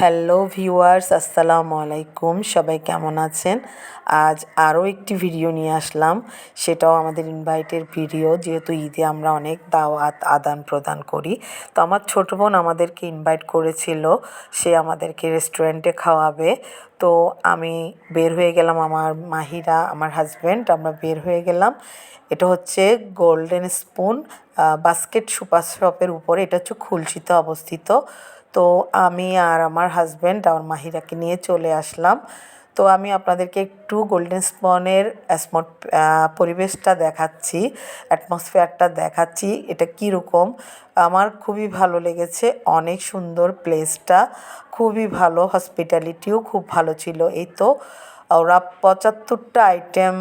Hello viewers, আসসালামু আলাইকুম। সবাই কেমন আছেন? আজ আরও একটি ভিডিও নিয়ে আসলাম। সেটাও আমাদের ইনভাইটের ভিডিও। যেহেতু ঈদে আমরা অনেক দাওয়াত আদান প্রদান করি, তো আমার ছোটো বোন আমাদেরকে ইনভাইট করেছিল, সে আমাদেরকে রেস্টুরেন্টে খাওয়াবে। তো আমি বের হয়ে গেলাম, আমার মাহিরা, আমার হাজব্যান্ড, আমরা বের হয়ে গেলাম। এটা হচ্ছে গোল্ডেন স্পুন বাস্কেট সুপার শপের উপরে। এটা হচ্ছে খুলশিতে অবস্থিত। তো আমি আর আমার হাজব্যান্ড আমার মাহিরাকে নিয়ে চলে আসলাম। তো আমি আপনাদেরকে একটু গোল্ডেন স্পুনের পরিবেশটা দেখাচ্ছি, অ্যাটমসফিয়ারটা দেখাচ্ছি, এটা কীরকম। আমার খুবই ভালো লেগেছে, অনেক সুন্দর প্লেসটা, খুবই ভালো, হসপিটালিটিও খুব ভালো ছিল। এই তো ওরা 75টা আইটেম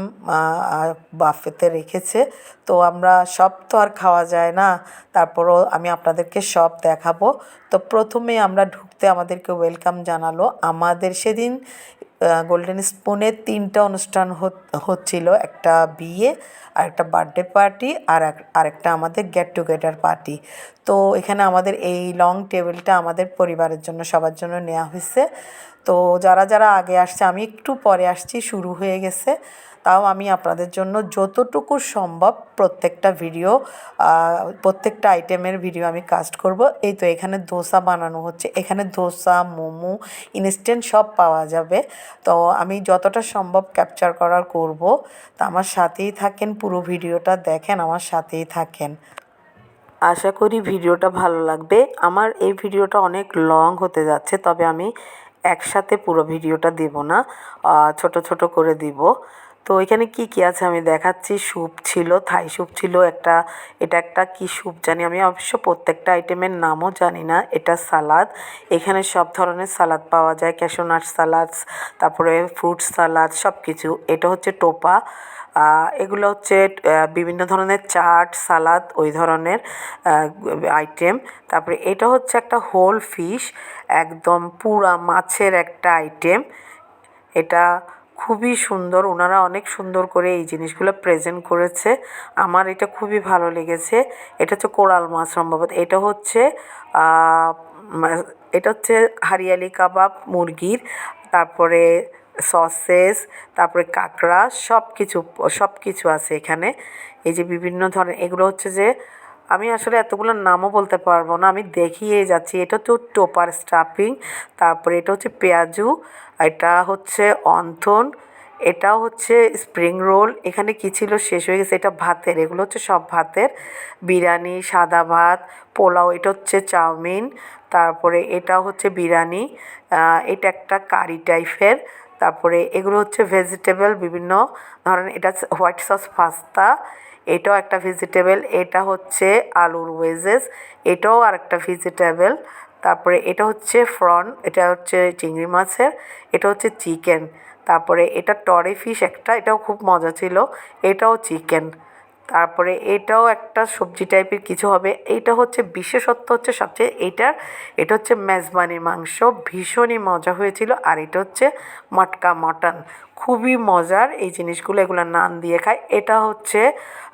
বাফেতে রেখেছে। তো আমরা সব তো আর খাওয়া যায় না, তারপরও আমি আপনাদেরকে সব দেখাবো। তো প্রথমে আমরা ঢুকতে আমাদেরকে ওয়েলকাম জানালো। আমাদের সেদিন গোল্ডেন স্পুনে 3টা অনুষ্ঠান হচ্ছিল, একটা বিয়ে, আর একটা বার্থডে পার্টি, আরেকটা আমাদের গেট টুগেদার পার্টি। তো এখানে আমাদের এই লং টেবিলটা আমাদের পরিবারের জন্য, সবার জন্য নেওয়া হয়েছে। তো যারা যারা আগে আসছে, আমি একটু পরে আসছি, শুরু হয়ে গেছে। তাও আমি আপনাদের জন্য যতটুকু সম্ভব প্রত্যেকটা আইটেমের ভিডিও আমি কাস্ট করব। এই তো এখানে ধোসা বানানো হচ্ছে, এখানে ধোসা, মোমো, ইনস্ট্যান্ট সব পাওয়া যাবে। তো আমি যতটা সম্ভব ক্যাপচার করার করব। তা আমার সাথেই থাকেন, পুরো ভিডিওটা দেখেন, আমার সাথেই থাকেন। আশা করি ভিডিওটা ভালো লাগবে। আমার এই ভিডিওটা অনেক লং হতে যাচ্ছে, তবে আমি একসাথে পুরো ভিডিওটা দেব না, ছোট ছোট করে দিব। তো এখানে কি কি আছে আমি দেখাচ্ছি। স্যুপ ছিল, থাই স্যুপ ছিল একটা, এটা একটা কি স্যুপ জানি, আমি অবশ্য প্রত্যেকটা আইটেমের নামও জানি না। এটা সালাদ, এখানে সব ধরনের সালাদ পাওয়া যায়, ক্যাশু নাট সালাদ, তারপরে ফ্রুট সালাদ, সব কিছু। এটা হচ্ছে টোপা, এগুলো হচ্ছে বিভিন্ন ধরনের চাট, সালাদ, ওই ধরনের আইটেম। তারপরে এটা হচ্ছে একটা হোল ফিশ, একদম পুরা মাছের একটা আইটেম। এটা খুবই সুন্দর, ওনারা অনেক সুন্দর করে এই জিনিসগুলো প্রেজেন্ট করেছে, আমার এটা খুবই ভালো লেগেছে। এটা হচ্ছে কোরাল মাছ সম্ভবত। এটা হচ্ছে হারিয়ালি কাবাব মুরগির, তারপরে সসেস, তারপরে কাঁকড়া, সব কিছু আছে এখানে। এই যে বিভিন্ন ধরনের, এগুলো হচ্ছে যে আমি আসলে এতগুলোর নামও বলতে পারবো না, আমি দেখিয়ে যাচ্ছি। এটা তো টোপার স্টাফিং, তারপরে এটা হচ্ছে পেঁয়াজু, এটা হচ্ছে অন্থন, এটাও হচ্ছে স্প্রিং রোল। এখানে কি ছিল শেষ হয়ে গেছে, এটা ভাতের, এগুলো হচ্ছে সব ভাতের। বিরিয়ানি, সাদা ভাত, পোলাও, এটা হচ্ছে চাউমিন, তারপরে এটাও হচ্ছে বিরিয়ানি, এটা একটা কারি টাইপের। তারপরে এগুলো হচ্ছে ভেজিটেবল বিভিন্ন ধরনের, এটা হোয়াইট সস পাস্তা, এটাও একটা ভেজিটেবল। এটা হচ্ছে আলুর ওয়েজেস, এটাও আরেকটা ভেজিটেবল। তারপরে এটা হচ্ছে ফ্রন, এটা হচ্ছে চিংড়ি মাছের, এটা হচ্ছে চিকেন। তারপরে এটা টরে ফিশ একটা, এটাও খুব মজা ছিল, এটাও চিকেন। তারপরে এটাও একটা সবজি টাইপের কিছু হবে। এইটা হচ্ছে বিশেষত্ব হচ্ছে সবচেয়ে এটা হচ্ছে মেজবানি মাংস, ভীষণই মজা হয়েছিল। আর এটা হচ্ছে মটকা মটন, খুবই মজার এই জিনিসগুলো, এগুলো নান দিয়ে খায়। এটা হচ্ছে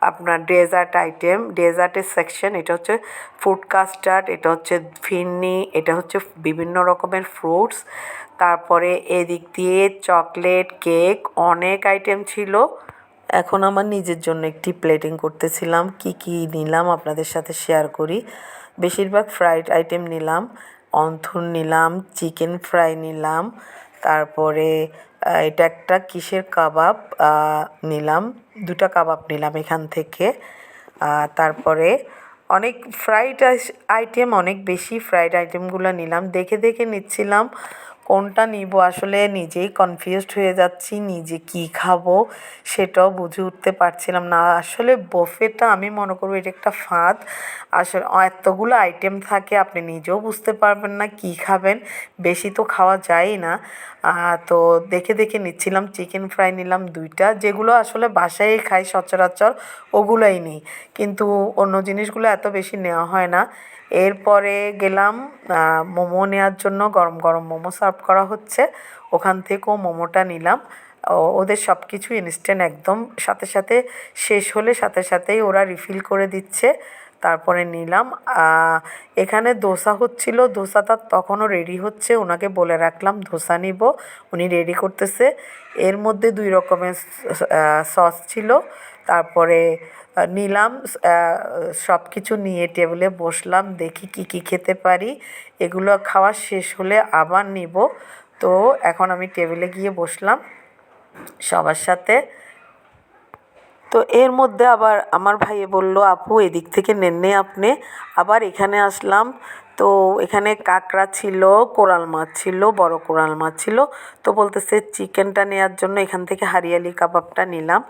আপনার ডেজার্ট আইটেম, ডেজার্টের সেকশন। এটা হচ্ছে ফ্রুট কাস্টার্ড, এটা হচ্ছে ফিরনি, এটা হচ্ছে বিভিন্ন রকমের ফ্রুটস। তারপরে এদিক দিয়ে চকলেট, কেক, অনেক আইটেম ছিল। এখন আমার নিজের জন্য একটি প্লেটিং করতেছিলাম, কি কি নিলাম আপনাদের সাথে শেয়ার করি। বেশিরভাগ ফ্রাইড আইটেম নিলাম, অন্থন নিলাম, চিকেন ফ্রাই নিলাম, তারপরে এটা একটা কিসের কাবাব নিলাম, 2টা কাবাব নিলাম এখান থেকে। তারপরে অনেক আইটেম, অনেক বেশি ফ্রাইড আইটেমগুলো নিলাম, দেখে দেখে নিচ্ছিলাম কোনটা নিব। আসলে নিজেই কনফিউজড হয়ে যাচ্ছি, নিজে কি খাবো সেটাও বুঝে উঠতে পারছিলাম না। আসলে বুফেটা আমি মনে করবো এটা একটা ফাঁদ। আসলে এতগুলো আইটেম থাকে, আপনি নিজেও বুঝতে পারবেন না কি খাবেন, বেশি তো খাওয়া যায়ই না। তো দেখে দেখে নিচ্ছিলাম। চিকেন ফ্রাই নিলাম 2টা, যেগুলো আসলে বাসায় খাই সচরাচর ওগুলোই নিই, কিন্তু অন্য জিনিসগুলো এত বেশি নেওয়া হয় না। এরপরে গেলাম মোমো নেওয়ার জন্য, গরম গরম মোমো সার্ভ করা হচ্ছে, ওখান থেকেও মোমোটা নিলাম। ওদের সব কিছু ইনস্ট্যান্ট, একদম সাথে সাথে শেষ হলে সাথে সাথেই ওরা রিফিল করে দিচ্ছে। তারপরে নিলাম। এখানে ধোসা হচ্ছিল, ধোসাটা তখনও রেডি হচ্ছে, ওনাকে বলে রাখলাম ধোসা নিব, উনি রেডি করতেছে। এর মধ্যে 2 রকমের সস ছিল। তারপরে নিলাম, সব কিছু নিয়ে টেবিলে বসলাম, দেখি কি কি খেতে পারি। এগুলো খাওয়া শেষ হলে আবার নিব। তো এখন আমি টেবিলে গিয়ে বসলাম সবার সাথে। তো এর মধ্যে আবার আমার ভাইয়ে বলল, আপু এদিক থেকে নেননি আপনি। আবার এখানে আসলাম, তো এখানে কাঁকড়া ছিল, কোরাল মাছ ছিল, বড় কোরাল মাছ ছিল। তো বলতেছে চিকেনটা নেওয়ার জন্য এখান থেকে হারিয়ালি কাবাবটা নিলাম।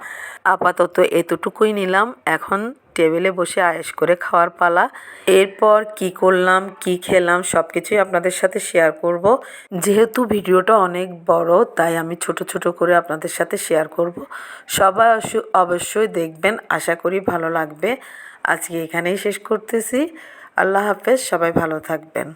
আপাতত এতটুকুই নিলাম, এখন টেবিলে বসে আয়েশ করে খাওয়ার পালা। এরপর কি করলাম, কি খেলাম সব কিছুই আপনাদের সাথে শেয়ার করব। যেহেতু ভিডিওটা অনেক বড়, তাই আমি ছোট ছোট করে আপনাদের সাথে শেয়ার করব। সবাই অবশ্যই দেখবেন, আশা করি ভালো লাগবে। আজকে এখানেই শেষ করতেছি। আল্লাহ হাফেজ, সবাই ভালো থাকবেন।